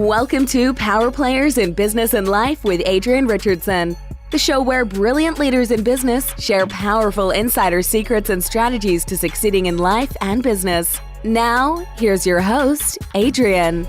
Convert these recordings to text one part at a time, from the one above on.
Welcome to Powerplayers in Business and Life with Adrienne Richardson, the show where brilliant leaders in business share powerful insider secrets and strategies to succeeding in life and business. Now, here's your host, Adrienne.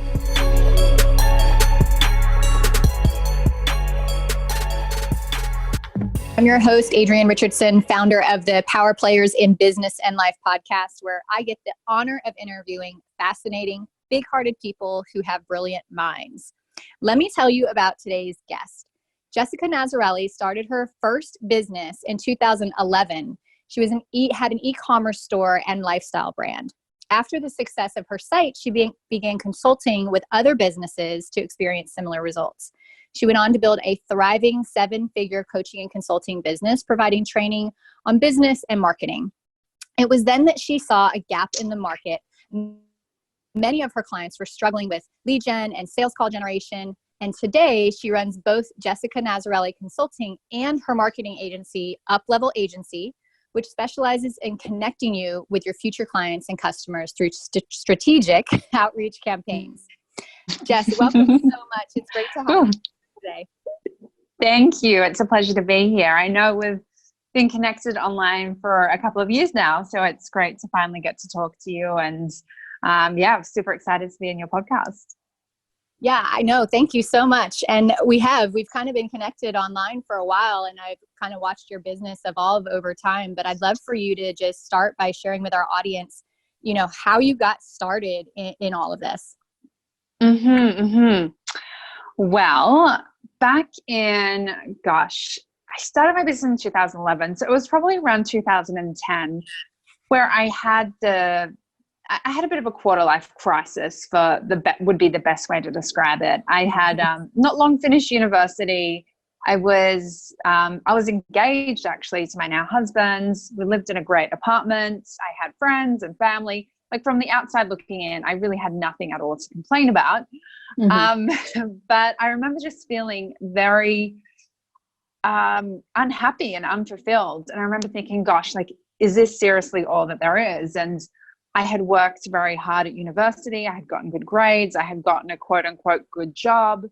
I'm your host, Adrienne Richardson, founder of the Powerplayers in Business and Life podcast, where I get the honor of interviewing fascinating, big-hearted people who have brilliant minds. Let me tell you about today's guest. Jessica Nazarali started her first business in 2011. She had an e-commerce store and lifestyle brand. After the success of her site, she began consulting with other businesses to experience similar results. She went on to build a thriving 7-figure coaching and consulting business, providing training on business and marketing. It was then that she saw a gap in the market. Many of her clients were struggling with lead gen and sales call generation. And today she runs both Jessica Nazarali Consulting and her marketing agency, Up-Level Agency, which specializes in connecting you with your future clients and customers through strategic outreach campaigns. Jess, welcome so much. It's great to have you today. Thank you. It's a pleasure to be here. I know we've been connected online for a couple of years now, so it's great to finally get to talk to you. And I'm super excited to be in your podcast. Yeah, I know. Thank you so much. And we've kind of been connected online for a while, and I've kind of watched your business evolve over time. But I'd love for you to just start by sharing with our audience, how you got started in all of this. Well, back in, I started my business in 2011. So it was probably around 2010 where I had a bit of a quarter life crisis would be the best way to describe it. I had not long finished university. I was engaged actually to my now husband. We lived in a great apartment. I had friends and family. Like from the outside looking in, I really had nothing at all to complain about. But I remember just feeling very unhappy and unfulfilled. And I remember thinking, is this seriously all that there is? And I had worked very hard at university. I had gotten good grades. I had gotten a quote unquote good job.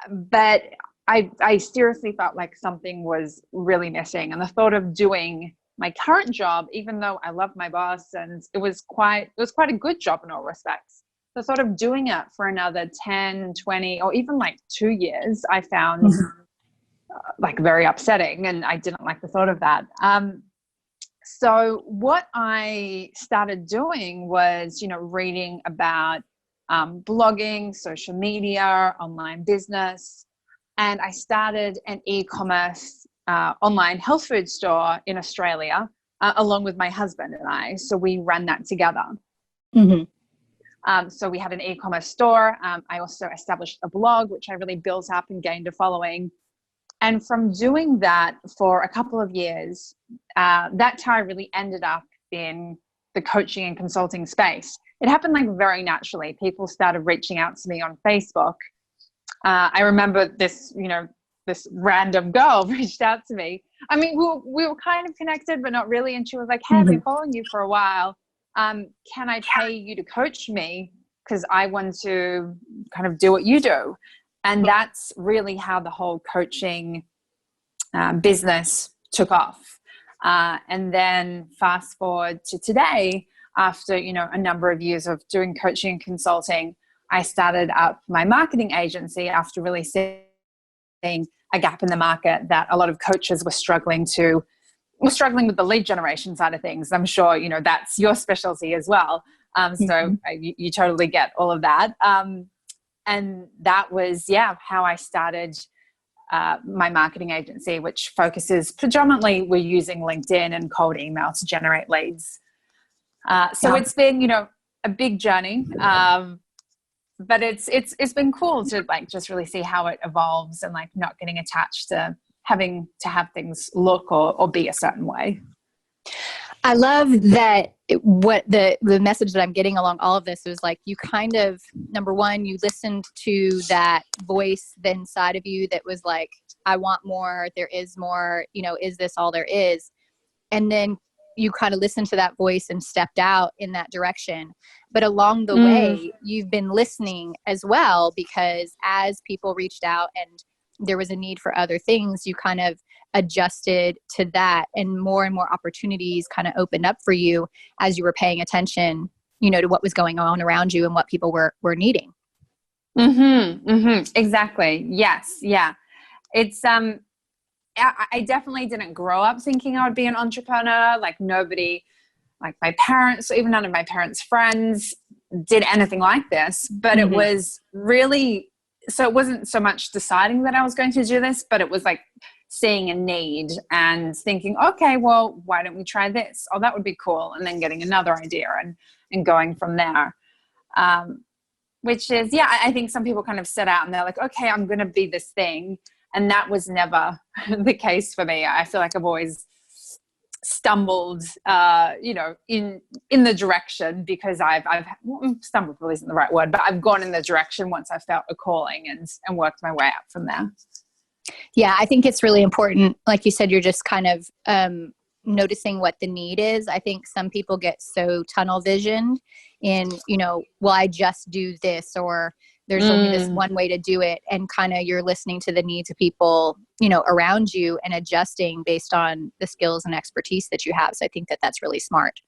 But I seriously felt like something was really missing. And the thought of doing my current job, even though I loved my boss and it was quite a good job in all respects, the thought of doing it for another 10, 20, or even like 2 years, I found very upsetting, and I didn't like the thought of that. So what I started doing was, reading about blogging, social media, online business, and I started an e-commerce online health food store in Australia, along with my husband and I. So we ran that together. So we had an e-commerce store. I also established a blog, which I really built up and gained a following. And from doing that for a couple of years, that tie really ended up in the coaching and consulting space. It happened very naturally. People started reaching out to me on Facebook. I remember this random girl reached out to me. I mean, we were kind of connected, but not really. And she was like, hey, I've been following you for a while. Can I pay you to coach me? Because I want to kind of do what you do. And that's really how the whole coaching business took off. And then fast forward to today, after, a number of years of doing coaching and consulting, I started up my marketing agency after really seeing a gap in the market that a lot of coaches were struggling with the lead generation side of things. I'm sure, that's your specialty as well. So you totally get all of that. And that was, how I started my marketing agency, which focuses predominantly, we're using LinkedIn and cold email to generate leads. So it's been, a big journey. But it's been cool to just really see how it evolves and not getting attached to having to have things look or be a certain way. I love that what the message that I'm getting along all of this is you kind of, number one, you listened to that voice inside of you that was I want more, there is more, is this all there is? And then you kind of listened to that voice and stepped out in that direction. But along the way, you've been listening as well, because as people reached out and there was a need for other things, you kind of adjusted to that, and more opportunities kind of opened up for you as you were paying attention, to what was going on around you and what people were needing. Exactly. Yes. Yeah. It's, I definitely didn't grow up thinking I would be an entrepreneur. Like nobody, like my parents, even none of my parents' friends did anything like this, but it was really, so it wasn't so much deciding that I was going to do this, but it was like seeing a need and thinking, okay, well, why don't we try this? Oh, that would be cool. And then getting another idea and going from there. Which is, I think some people kind of set out and they're like, okay, I'm going to be this thing. And that was never the case for me. I feel like I've always stumbled, in the direction, because I've stumbled really isn't the right word, but I've gone in the direction once I felt a calling and worked my way up from there. Yeah, I think it's really important. Like you said, you're just kind of noticing what the need is. I think some people get so tunnel visioned in, well, I just do this, or there's only this one way to do it. And kind of you're listening to the needs of people, around you and adjusting based on the skills and expertise that you have. So I think that that's really smart.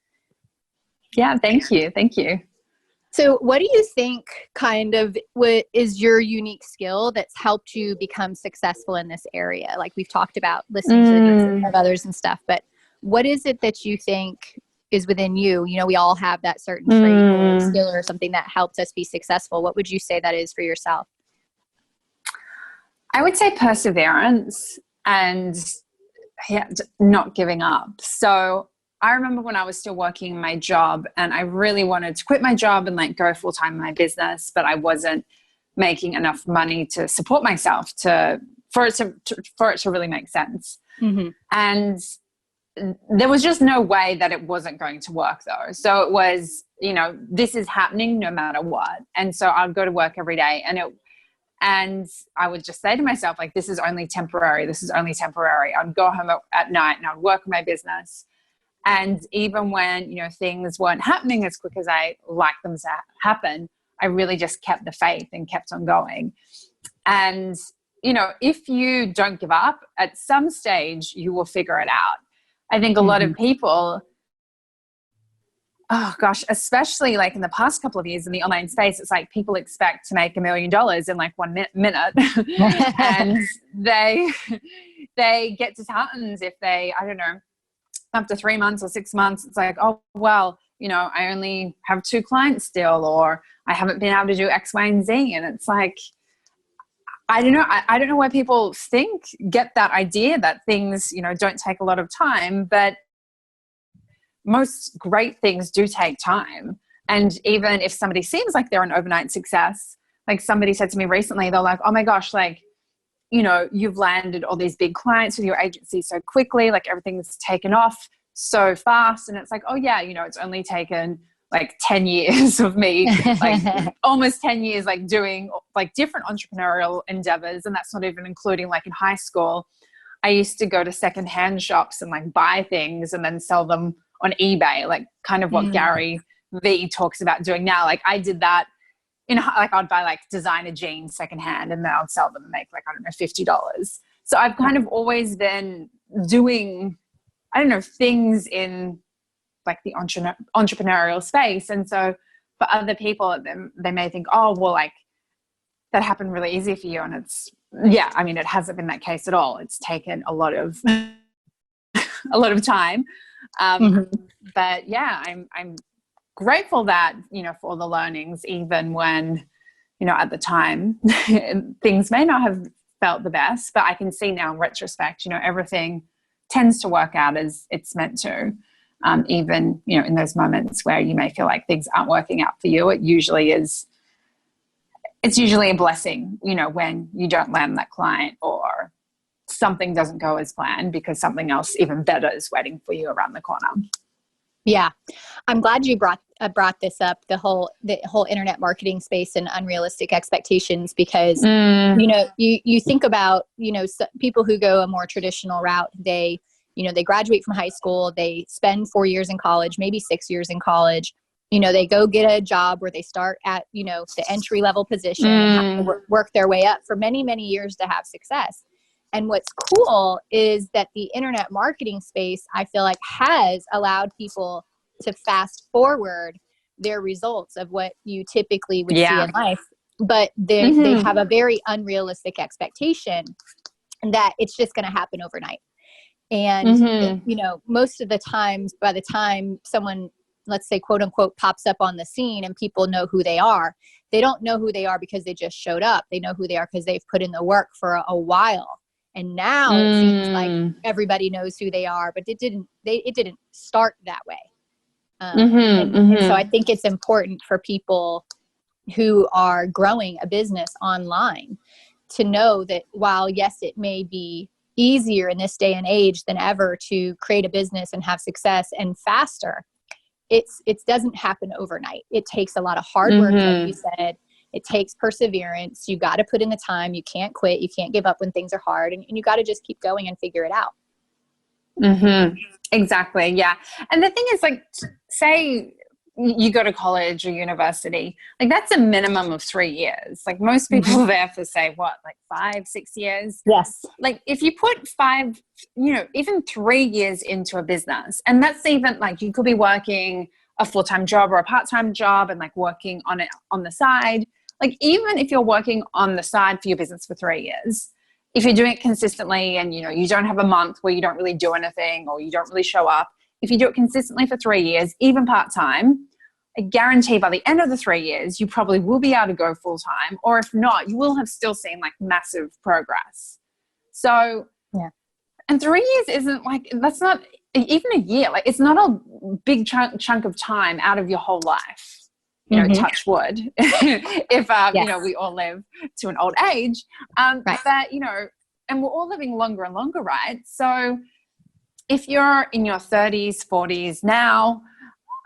Yeah. Thank you. Thank you. So what do you think kind of what is your unique skill that's helped you become successful in this area? Like we've talked about listening to the needs of others and stuff, but what is it that you think is within you? We all have that certain trait or skill or something that helps us be successful. What would you say that is for yourself? I would say perseverance and not giving up. So I remember when I was still working my job and I really wanted to quit my job and like go full time in my business, but I wasn't making enough money to support myself for it to really make sense. And there was just no way that it wasn't going to work though. So it was, this is happening no matter what. And so I'd go to work every day and I would just say to myself, like, this is only temporary. This is only temporary. I'd go home at night and I'd work on my business. And even when, things weren't happening as quick as I liked them to happen, I really just kept the faith and kept on going. And, if you don't give up, at some stage, you will figure it out. I think a lot of people, oh gosh, especially like in the past couple of years in the online space, it's like people expect to make $1 million in like 1 minute. And they get disheartened if they, I don't know, after 3 months or 6 months, it's like, oh, well, I only have 2 clients still, or I haven't been able to do X, Y, and Z. And it's like, I don't know. I don't know why people get that idea that things, don't take a lot of time, but most great things do take time. And even if somebody seems like they're an overnight success, like somebody said to me recently, they're like, oh my gosh, like, you've landed all these big clients with your agency so quickly, like everything's taken off so fast. And it's like, oh yeah, it's only taken like 10 years of me, like almost 10 years, like doing like different entrepreneurial endeavors. And that's not even including like in high school. I used to go to secondhand shops and like buy things and then sell them on eBay, like kind of what Gary Vee talks about doing now. Like I did that like I'd buy like designer jeans secondhand and then I'd sell them and make like, I don't know, $50. So I've kind of always been doing, I don't know, things in like the entrepreneurial space. And so for other people, they may think, oh, well, like that happened really easy for you. And it's, I mean, it hasn't been that case at all. It's taken a lot of, time. But yeah, I'm grateful that, for all the learnings, even when, at the time things may not have felt the best, but I can see now in retrospect, everything tends to work out as it's meant to. Even, in those moments where you may feel like things aren't working out for you, it's usually a blessing, when you don't land that client or something doesn't go as planned, because something else even better is waiting for you around the corner. Yeah. I'm glad you brought this up, the whole internet marketing space and unrealistic expectations, because, you think about, people who go a more traditional route, they, they graduate from high school, they spend 4 years in college, maybe 6 years in college. They go get a job where they start at, the entry level position and have to work their way up for many, many years to have success. And what's cool is that the internet marketing space, I feel like, has allowed people to fast forward their results of what you typically would see in life. But they have a very unrealistic expectation that it's just going to happen overnight. And, most of the times, by the time someone, let's say, quote unquote, pops up on the scene and people know who they don't know who they are because they just showed up. They know who they are because they've put in the work for a while. And now it seems like everybody knows who they are, but it didn't start that way. And so I think it's important for people who are growing a business online to know that while, yes, it may be easier in this day and age than ever to create a business and have success and faster, it doesn't happen overnight. It takes a lot of hard work, like you said. It takes perseverance. You got to put in the time. You can't quit. You can't give up when things are hard, and you got to just keep going and figure it out. Exactly. Yeah. And the thing is, like, say you go to college or university, like that's a minimum of 3 years. Like most people are there for, say, what, like 5, 6 years? Yes. Like if you put 5, even 3 years into a business, and that's even like you could be working a full-time job or a part-time job and like working on it on the side. Like even if you're working on the side for your business for 3 years, if you're doing it consistently and, you don't have a month where you don't really do anything or you don't really show up, if you do it consistently for 3 years, even part-time, I guarantee by the end of the 3 years, you probably will be able to go full-time, or if not, you will have still seen like massive progress. So, yeah. And 3 years isn't like, that's not even a year. Like it's not a big chunk of time out of your whole life. Touch wood, if, we all live to an old age, right. But, and we're all living longer and longer, right? So if you're in your 30s, 40s now,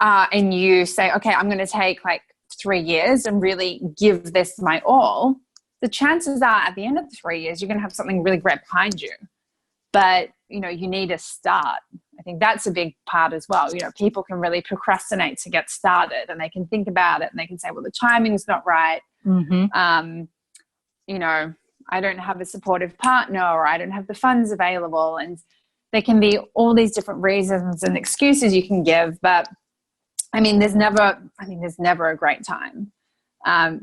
and you say, okay, I'm going to take like 3 years and really give this my all, the chances are at the end of the 3 years, you're going to have something really great behind you. But, you need to start. I think that's a big part as well. People can really procrastinate to get started, and they can think about it and they can say, well, the timing's not right. I don't have a supportive partner, or I don't have the funds available. And there can be all these different reasons and excuses you can give. But there's never a great time.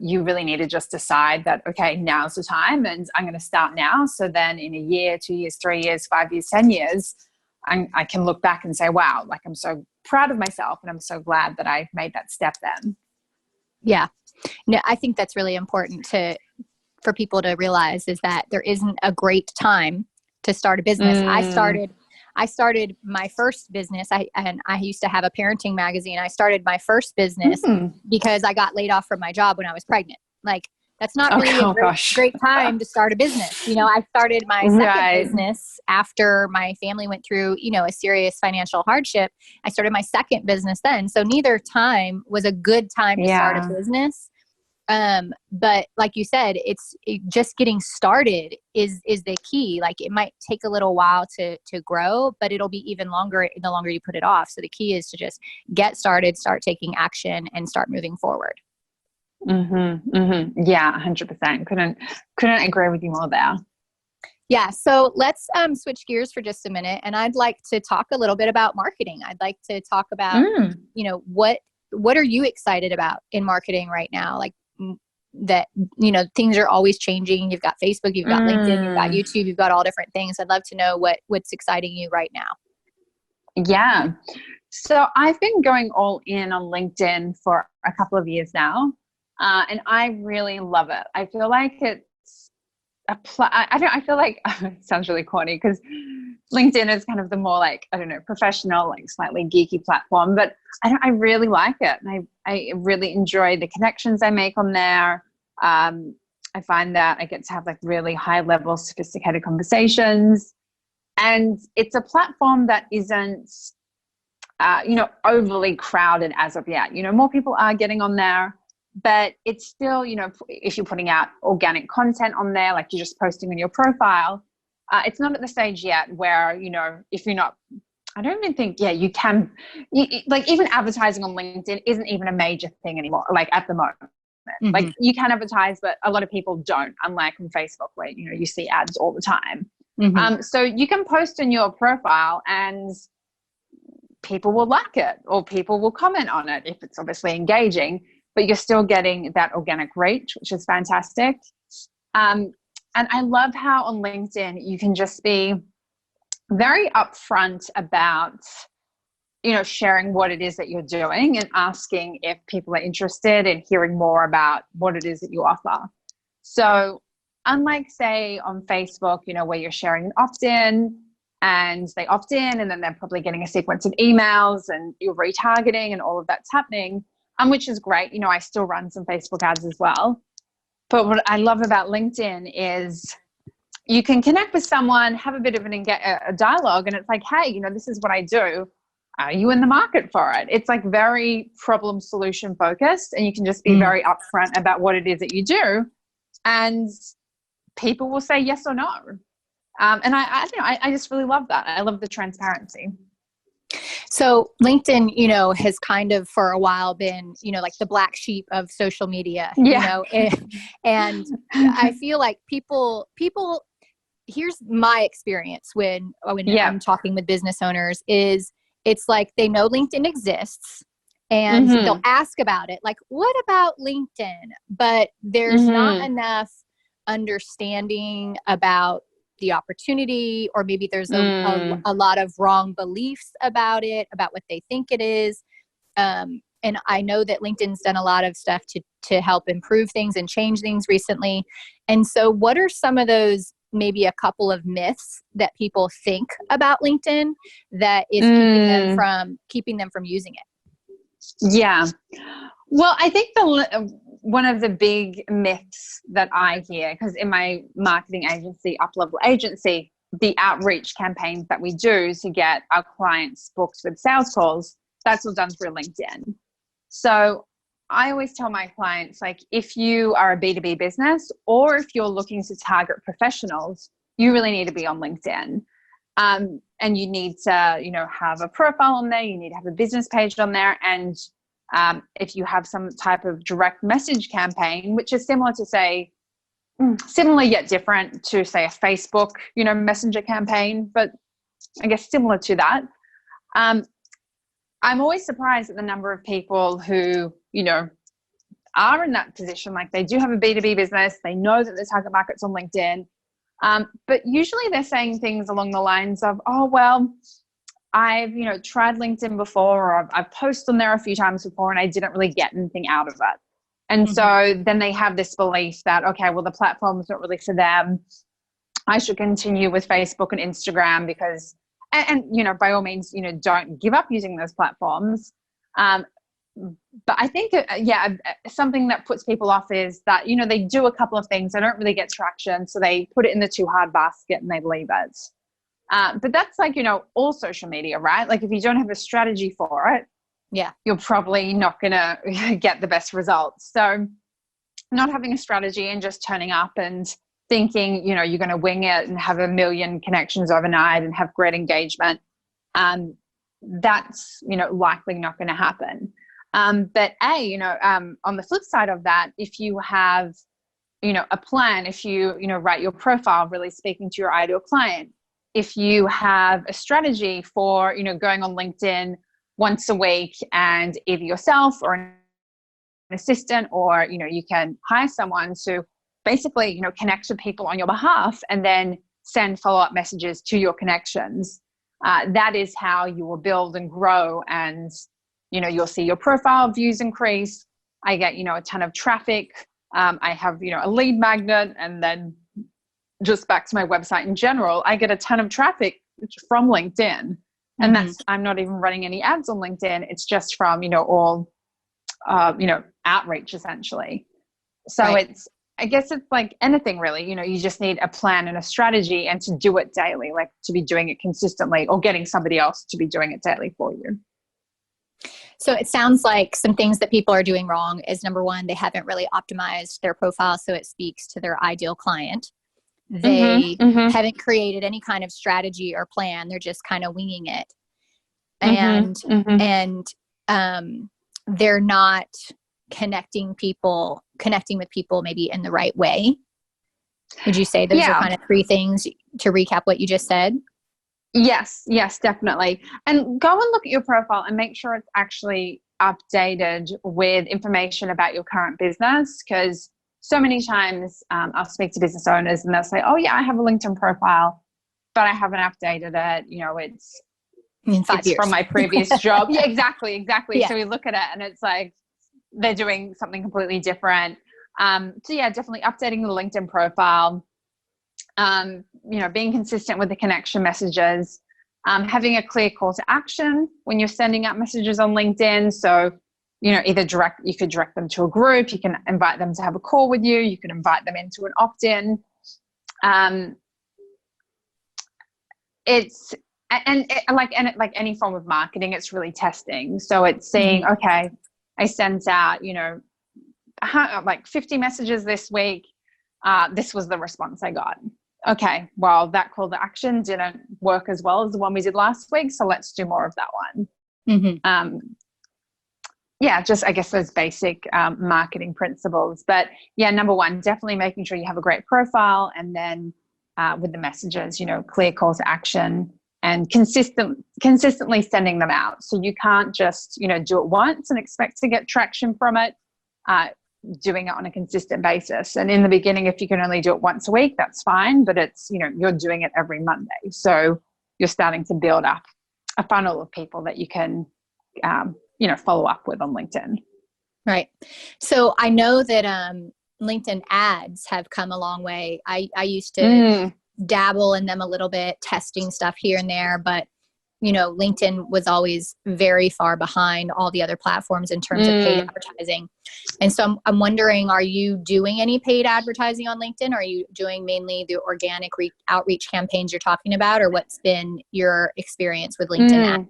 You really need to just decide that, okay, now's the time and I'm going to start now. So then in a year, 2 years, 3 years, 5 years, 10 years, I can look back and say, wow, like I'm so proud of myself and I'm so glad that I made that step then. Yeah. No, I think that's really important for people to realize, is that there isn't a great time to start a business. I started my first business. I used to have a parenting magazine. I started my first business because I got laid off from my job when I was pregnant. Like that's not really a great time to start a business. I started my second business after my family went through, a serious financial hardship. I started my second business then. So neither time was a good time to start a business. But like you said, just getting started is the key. Like it might take a little while to grow, but it'll be even longer the longer you put it off. So the key is to just get started, start taking action, and start moving forward. Yeah, 100%. Couldn't agree with you more there. Yeah. So let's switch gears for just a minute. And I'd like to talk a little bit about marketing. I'd like to talk about, what are you excited about in marketing right now? Like that, things are always changing. You've got Facebook, you've got LinkedIn, you've got YouTube, you've got all different things. I'd love to know what's exciting you right now. Yeah. So I've been going all in on LinkedIn for a couple of years now. And I really love it. I feel like it's I feel like it sounds really corny because LinkedIn is kind of the more like, professional, like slightly geeky platform, but I really like it. And I really enjoy the connections I make on there. I find that I get to have like really high level, sophisticated conversations, and it's a platform that isn't, overly crowded as of yet. More people are getting on there, but it's still, if you're putting out organic content on there, like you're just posting on your profile, It's not at the stage yet where, if you're not, I don't even think, you can, like even advertising on LinkedIn isn't even a major thing anymore, like at the moment. Mm-hmm. Like you can advertise, but a lot of people don't, unlike on Facebook where, you see ads all the time. Mm-hmm. So you can post in your profile and people will like it or people will comment on it if it's obviously engaging, but you're still getting that organic reach, which is fantastic. And I love how on LinkedIn you can just be very upfront about, sharing what it is that you're doing and asking if people are interested in hearing more about what it is that you offer. So unlike say on Facebook, where you're sharing an opt-in and they opt in and then they're probably getting a sequence of emails and you're retargeting and all of that's happening, which is great. I still run some Facebook ads as well. But what I love about LinkedIn is you can connect with someone, have a bit of a dialogue, and it's like, hey, this is what I do. Are you in the market for it? It's like very problem solution focused, and you can just be very upfront about what it is that you do, and people will say yes or no. And I just really love that. I love the transparency. So LinkedIn, has kind of for a while been, like the black sheep of social media, and I feel like people, here's my experience when I'm talking with business owners is it's like they know LinkedIn exists and they'll ask about it. Like, what about LinkedIn? But there's not enough understanding about the opportunity, or maybe there's a lot of wrong beliefs about it, about what they think it is. And I know that LinkedIn's done a lot of stuff to help improve things and change things recently. And so what are some of those, maybe a couple of myths that people think about LinkedIn that is keeping them from using it? Yeah. Well, I think one of the big myths that I hear, because in my marketing agency, Up-Level Agency, the outreach campaigns that we do to get our clients booked with sales calls, that's all done through LinkedIn. So I always tell my clients, like, if you are a B2B business or if you're looking to target professionals, you really need to be on LinkedIn. And you need to, have a profile on there. You need to have a business page on there. And if you have some type of direct message campaign, which is similar to say, similar yet different to say a Facebook, messenger campaign, but I guess similar to that. I'm always surprised at the number of people who, are in that position. Like they do have a B2B business. They know that the target market's on LinkedIn. But usually they're saying things along the lines of, oh, well, I've, tried LinkedIn before, or I've posted on there a few times before and I didn't really get anything out of it. And so then they have this belief that, okay, well, the platform's not really for them. I should continue with Facebook and Instagram because, and by all means, don't give up using those platforms. But I think, something that puts people off is that, they do a couple of things. They don't really get traction. So they put it in the too hard basket and they leave it. But that's like, all social media, right? Like if you don't have a strategy for it, you're probably not going to get the best results. So not having a strategy and just turning up and thinking, you're going to wing it and have 1 million connections overnight and have great engagement, that's, likely not going to happen. But on the flip side of that, if you have, a plan, if you, write your profile, really speaking to your ideal client, if you have a strategy for, going on LinkedIn once a week and either yourself or an assistant, or, you can hire someone to basically, connect to people on your behalf and then send follow-up messages to your connections. That is how you will build and grow, and, you'll see your profile views increase. I get, a ton of traffic. I have, a lead magnet, and then just back to my website in general, I get a ton of traffic from LinkedIn. And that's, I'm not even running any ads on LinkedIn. It's just from, all, outreach essentially. So I guess it's like anything really, you just need a plan and a strategy and to do it daily, like to be doing it consistently or getting somebody else to be doing it daily for you. So it sounds like some things that people are doing wrong is number one, they haven't really optimized their profile so it speaks to their ideal client. they haven't created any kind of strategy or plan. They're just kind of winging it. And they're not connecting with people maybe in the right way. Would you say those are kind of three things to recap what you just said? Yes, definitely. And go and look at your profile and make sure it's actually updated with information about your current business, because so many times I'll speak to business owners and they'll say, oh yeah, I have a LinkedIn profile, but I haven't updated it. You know, it's in 5 years from my previous job. Yeah, exactly. Yeah. So we look at it and it's like they're doing something completely different. So yeah, definitely updating the LinkedIn profile, being consistent with the connection messages, having a clear call to action when you're sending out messages on LinkedIn. So, you could direct them to a group, you can invite them to have a call with you, you can invite them into an opt-in. Like any form of marketing, it's really testing. So it's saying, okay, I sent out, like 50 messages this week. This was the response I got. Okay, well, that call to action didn't work as well as the one we did last week, so let's do more of that one. Just I guess those basic marketing principles. But yeah, number one, definitely making sure you have a great profile, and then with the messages, clear call to action and consistently sending them out. So you can't just, do it once and expect to get traction from it. Doing it on a consistent basis. And in the beginning, if you can only do it once a week, that's fine, but it's, you're doing it every Monday. So you're starting to build up a funnel of people that you can, follow up with on LinkedIn. Right. So I know that LinkedIn ads have come a long way. I used to dabble in them a little bit, testing stuff here and there, but LinkedIn was always very far behind all the other platforms in terms of paid advertising. And so I'm wondering, are you doing any paid advertising on LinkedIn? Or are you doing mainly the organic outreach campaigns you're talking about? Or what's been your experience with LinkedIn ads?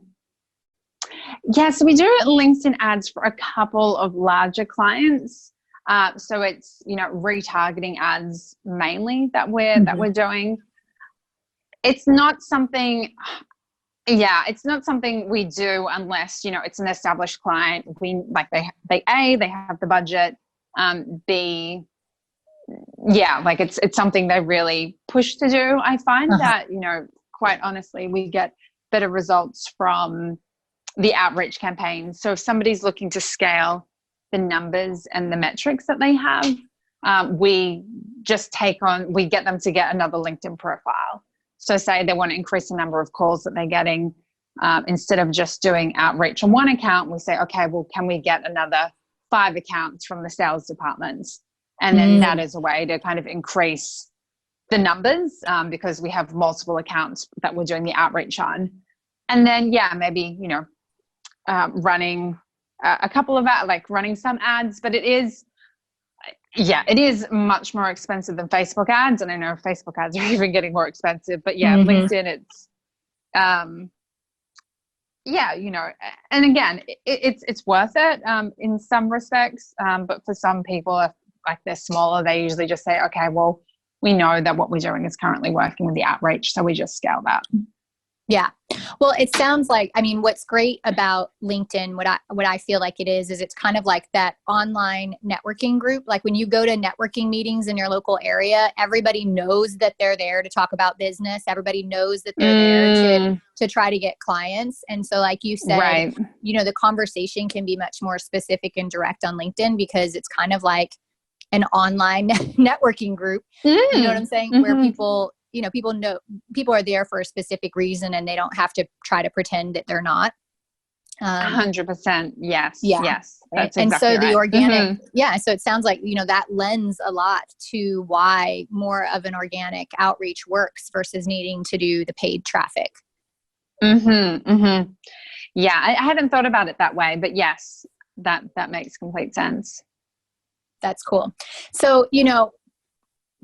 Yeah, so we do LinkedIn ads for a couple of larger clients. So it's, retargeting ads mainly that we're doing. It's not something... Yeah, it's not something we do unless, it's an established client. They have the budget. B, it's something they really push to do. I find that, quite honestly, we get better results from the outreach campaigns. So if somebody's looking to scale the numbers and the metrics that they have, we get them to get another LinkedIn profile. So say they want to increase the number of calls that they're getting, instead of just doing outreach on one account, we say, okay, well, can we get another 5 accounts from the sales departments? And then that is a way to kind of increase the numbers, because we have multiple accounts that we're doing the outreach on. And then, maybe, running a couple of running some ads, but it is much more expensive than Facebook ads. And I know Facebook ads are even getting more expensive, but LinkedIn, it's, and again, it's worth it in some respects. But for some people, if they're smaller, they usually just say, okay, well, we know that what we're doing is currently working with the outreach, so we just scale that. Yeah. Well, it sounds like, what's great about LinkedIn, what I feel like it is it's kind of like that online networking group. Like when you go to networking meetings in your local area, everybody knows that they're there to talk about business. Everybody knows that they're there to try to get clients. And so like you said, the conversation can be much more specific and direct on LinkedIn, because it's kind of like an online networking group. You know what I'm saying? Where people people are there for a specific reason, and they don't have to try to pretend that they're not. 100%. Yes. Yeah. Yes. That's exactly. And so the organic, so it sounds like, that lends a lot to why more of an organic outreach works versus needing to do the paid traffic. Yeah. I hadn't thought about it that way, but yes, that makes complete sense. That's cool. So,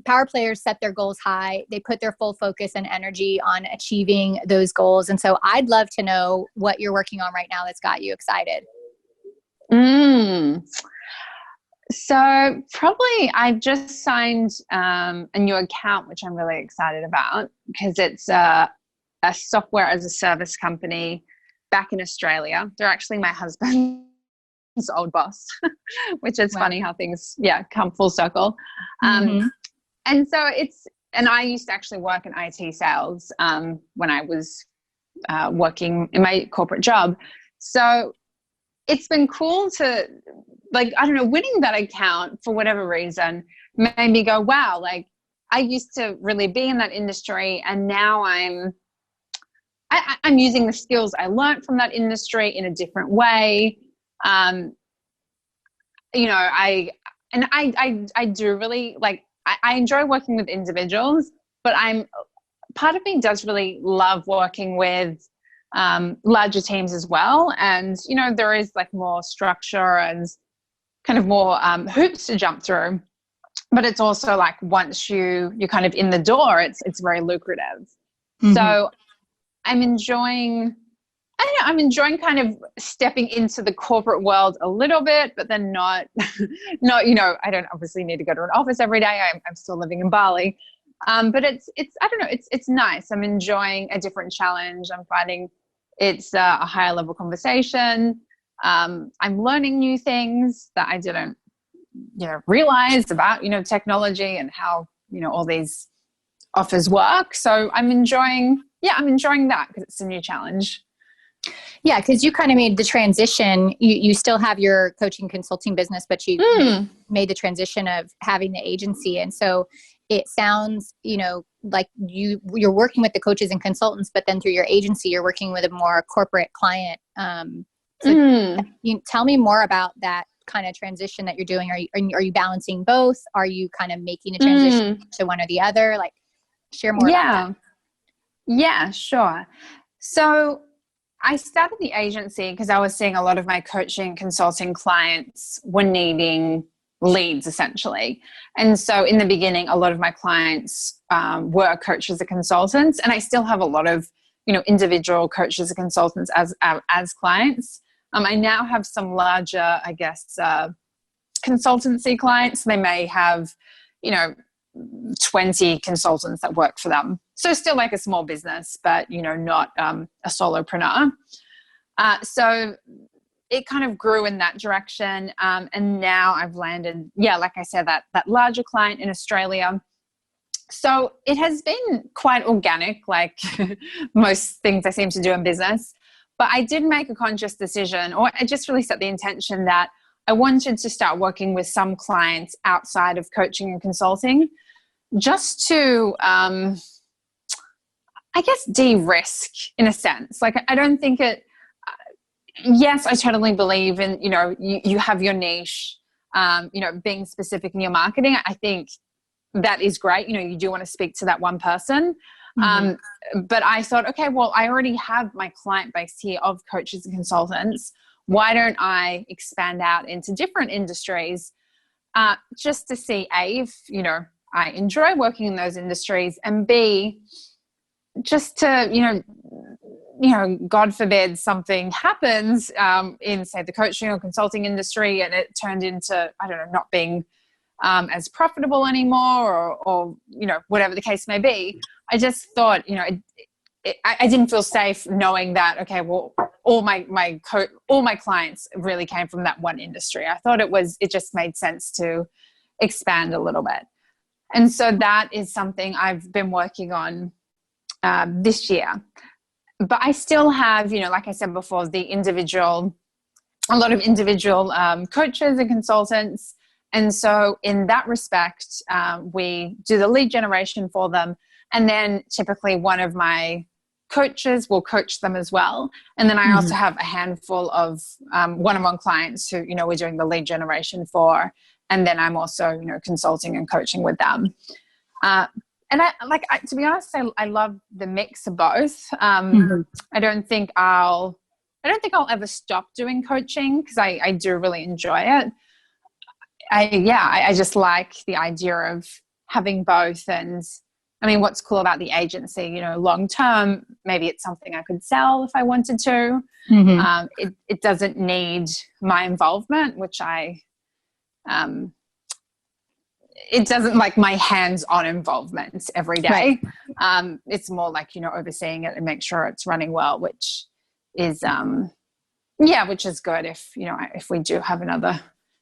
Powerplayers set their goals high. They put their full focus and energy on achieving those goals. And so I'd love to know what you're working on right now that's got you excited. So probably I've just signed a new account, which I'm really excited about because it's a software as a service company back in Australia. They're actually my husband's old boss, which is funny how things, come full circle. And so and I used to actually work in IT sales when I was working in my corporate job. So it's been cool to, like, I don't know, winning that account for whatever reason made me go, wow, like I used to really be in that industry, and now I'm using the skills I learned from that industry in a different way. I do really like, I enjoy working with individuals, but part of me does really love working with larger teams as well. And, there is like more structure and kind of more hoops to jump through, but it's also like once you're kind of in the door, it's very lucrative. So I'm enjoying kind of stepping into the corporate world a little bit, but then not, I don't obviously need to go to an office every day. I'm still living in Bali. But it's I don't know, it's nice. I'm enjoying a different challenge. I'm finding it's a higher level conversation. I'm learning new things that I didn't, realize about, technology and how, all these offers work. So I'm enjoying that because it's a new challenge. Yeah, because you kind of made the transition. You still have your coaching consulting business, but you made the transition of having the agency. And so it sounds, like you're working with the coaches and consultants, but then through your agency, you're working with a more corporate client. You tell me more about that kind of transition that you're doing. Are you balancing both? Are you kind of making a transition to one or the other? Like, share more about that. Yeah, sure. So I started the agency because I was seeing a lot of my coaching consulting clients were needing leads essentially. And so in the beginning, a lot of my clients were coaches and consultants, and I still have a lot of, individual coaches and consultants as clients. I now have some larger, I guess, consultancy clients. They may have, 20 consultants that work for them. So still like a small business, but, not a solopreneur. So it kind of grew in that direction. And now I've landed, like I said, that larger client in Australia. So it has been quite organic, like most things I seem to do in business. But I did make a conscious decision, or I just really set the intention that I wanted to start working with some clients outside of coaching and consulting, just to, I guess, de-risk in a sense. Like, I don't think yes, I totally believe in, you have your niche, being specific in your marketing. I think that is great. You do want to speak to that one person. But I thought, okay, well, I already have my client base here of coaches and consultants. Why don't I expand out into different industries, just to see, A, if, I enjoy working in those industries, and B, just to, God forbid something happens in, say, the coaching or consulting industry, and it turned into, I don't know, not being as profitable anymore, or whatever the case may be. I just thought, I didn't feel safe knowing that, okay, well, all my clients really came from that one industry. I thought it just made sense to expand a little bit. And so that is something I've been working on this year. But I still have, like I said before, a lot of individual coaches and consultants. And so in that respect, we do the lead generation for them. And then typically one of my coaches will coach them as well. And then I also have a handful of one-on-one clients who, we're doing the lead generation for. And then I'm also, consulting and coaching with them. And to be honest, I love the mix of both. I don't think I'll ever stop doing coaching because I do really enjoy it. I just like the idea of having both. And I mean, what's cool about the agency, long term, maybe it's something I could sell if I wanted to. It doesn't need my involvement, which I it doesn't like my hands-on involvement every day. Right. It's more like, overseeing it and make sure it's running well, which is, which is good if we do have another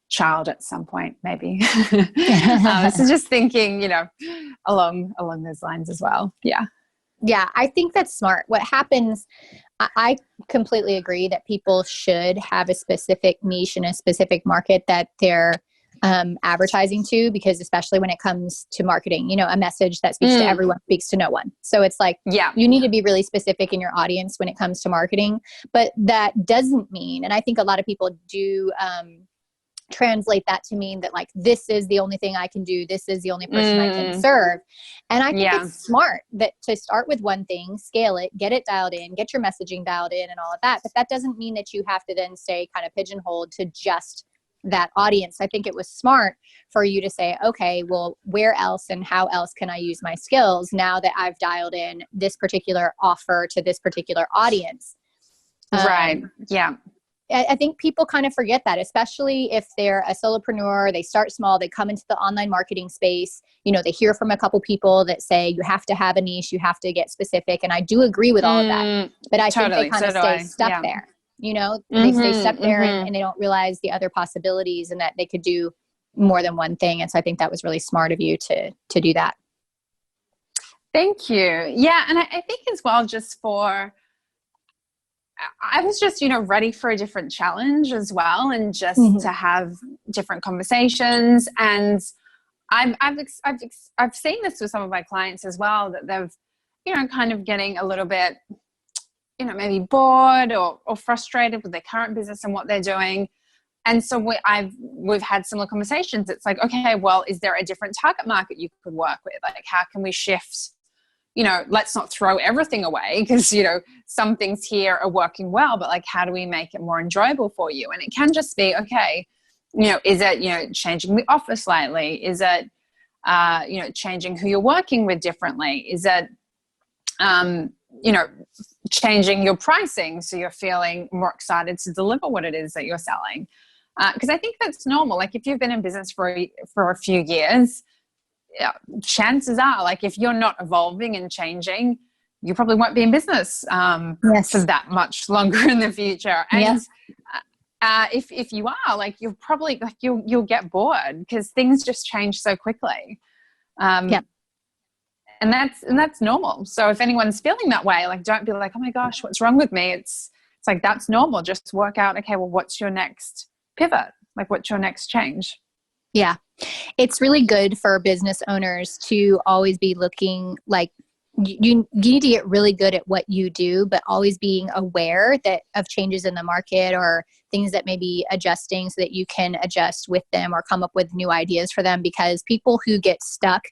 child at some point, maybe. So just thinking, along those lines as well. Yeah. Yeah, I think that's smart. What happens, I completely agree that people should have a specific niche and a specific market that they're advertising to, because especially when it comes to marketing, a message that speaks to everyone speaks to no one. So it's like, you need to be really specific in your audience when it comes to marketing. But that doesn't mean, and I think a lot of people do translate that to mean that like, this is the only thing I can do. This is the only person I can serve. And I think it's smart that to start with one thing, scale it, get it dialed in, get your messaging dialed in and all of that. But that doesn't mean that you have to then stay kind of pigeonholed to just that audience. I think it was smart for you to say, okay, well, where else and how else can I use my skills now that I've dialed in this particular offer to this particular audience? Right. Yeah. I think people kind of forget that, especially if they're a solopreneur, they start small, they come into the online marketing space, they hear from a couple people that say, you have to have a niche, you have to get specific. And I do agree with all of that, but I think they kind of stay stuck there. They stay stuck there and they don't realize the other possibilities and that they could do more than one thing. And so I think that was really smart of you to do that. Thank you. Yeah. And I think as well, I was just, ready for a different challenge as well, and just to have different conversations. And I've seen this with some of my clients as well, that they've, kind of getting a little bit, maybe bored or frustrated with their current business and what they're doing. And so we've had similar conversations. It's like, okay, well, is there a different target market you could work with? Like, how can we shift? Let's not throw everything away, because, some things here are working well, but like, how do we make it more enjoyable for you? And it can just be, okay, is it, changing the offer slightly? Is it, changing who you're working with differently? Is it, changing your pricing so you're feeling more excited to deliver what it is that you're selling? Because I think that's normal. Like, if you've been in business for a few years, chances are, like, if you're not evolving and changing, you probably won't be in business for that much longer in the future. And if you are, like, you're probably like you'll get bored, because things just change so quickly. And that's normal. So if anyone's feeling that way, like, don't be like, oh my gosh, what's wrong with me? It's like, that's normal. Just work out, okay, well, what's your next pivot? Like, what's your next change? Yeah. It's really good for business owners to always be looking like you need to get really good at what you do, but always being aware of changes in the market or things that may be adjusting, so that you can adjust with them or come up with new ideas for them. Because people who get stuck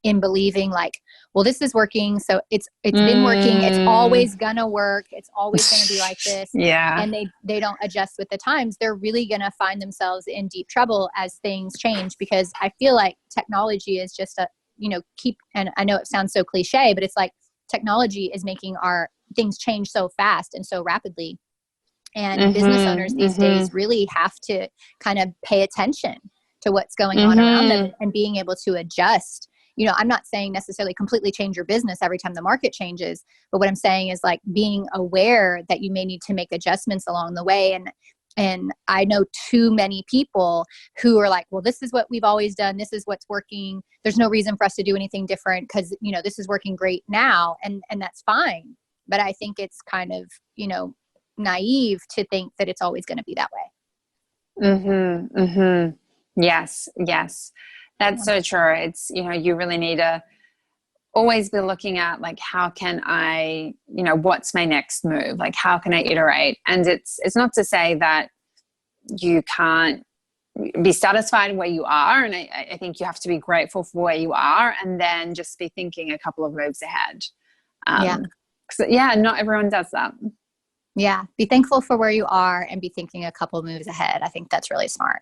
in believing like, well, this is working, so it's been working, it's always gonna work, it's always gonna be like this, and they don't adjust with the times, they're really gonna find themselves in deep trouble as things change. Because I feel like technology is just and I know it sounds so cliche, but it's like technology is making our things change so fast and so rapidly. And business owners these days really have to kind of pay attention to what's going on around them and being able to adjust. I'm not saying necessarily completely change your business every time the market changes, but what I'm saying is like being aware that you may need to make adjustments along the way. And I know too many people who are like, well, this is what we've always done. This is what's working. There's no reason for us to do anything different, because, this is working great now. And that's fine. But I think it's kind of, naive to think that it's always going to be that way. Yes. That's so true. It's, you really need to always be looking at like, how can I, what's my next move? Like, how can I iterate? And it's not to say that you can't be satisfied where you are. And I think you have to be grateful for where you are, and then just be thinking a couple of moves ahead. Not everyone does that. Yeah. Be thankful for where you are and be thinking a couple of moves ahead. I think that's really smart.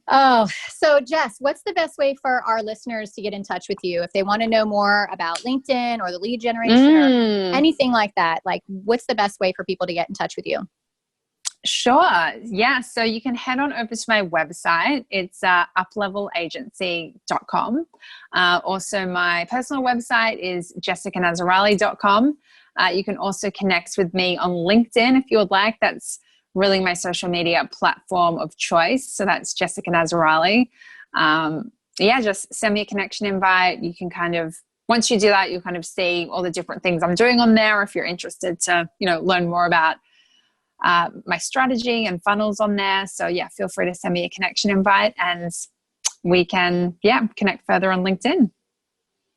Oh, so Jess, what's the best way for our listeners to get in touch with you if they want to know more about LinkedIn or the lead generation or anything like that? Like, what's the best way for people to get in touch with you? Sure. Yeah. So you can head on over to my website. It's uplevelagency.com. Also, my personal website is jessicanazarali.com. You can also connect with me on LinkedIn if you would like. That's really my social media platform of choice. So that's Jessica Nazarali. Just send me a connection invite. You can once you do that, you'll kind of see all the different things I'm doing on there. If you're interested to, learn more about my strategy and funnels on there. So feel free to send me a connection invite and we can, connect further on LinkedIn.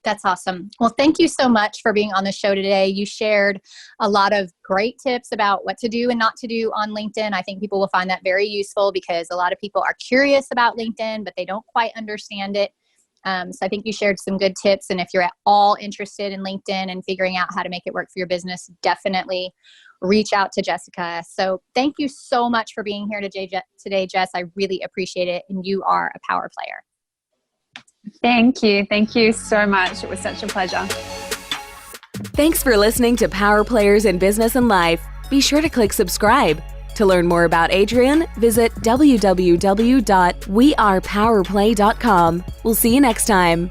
That's awesome. Well, thank you so much for being on the show today. You shared a lot of great tips about what to do and not to do on LinkedIn. I think people will find that very useful because a lot of people are curious about LinkedIn, but they don't quite understand it. So I think you shared some good tips. And if you're at all interested in LinkedIn and figuring out how to make it work for your business, definitely reach out to Jessica. So thank you so much for being here today, Jess. I really appreciate it. And you are a power player. Thank you. Thank you so much. It was such a pleasure. Thanks for listening to Power Players in Business and Life. Be sure to click subscribe. To learn more about Adrienne, visit www.wearepowerplay.com. We'll see you next time.